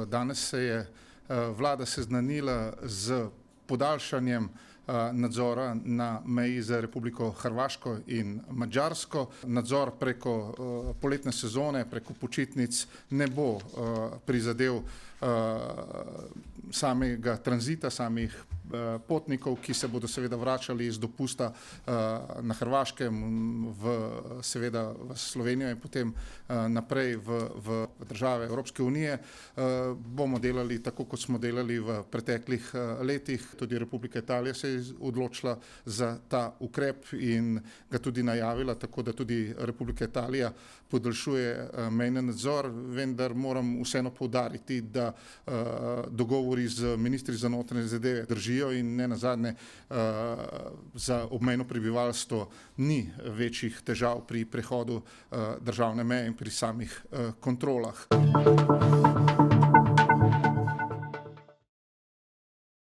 Danes se je vlada seznanila z podaljšanjem nadzora na meji z Republiko Hrvaško in Madžarsko. Nadzor preko poletne sezone, preko počitnic ne bo prizadel samega tranzita, samih potnikov, ki se bodo seveda vračali iz dopusta na Hrvaškem seveda v Slovenijo in potem naprej v države Evropske unije. Bomo delali tako, kot smo delali v preteklih letih. Tudi Republika Italija se je odločila za ta ukrep in ga tudi najavila, tako da tudi Republika Italija podaljšuje mejni nadzor, vendar moram vseeno poudariti, da dogovori z ministri za notranje zadeve držijo in ne nazadnje za obmejno prebivalstvo ni večjih težav pri prehodu državne meje in pri samih kontrolah.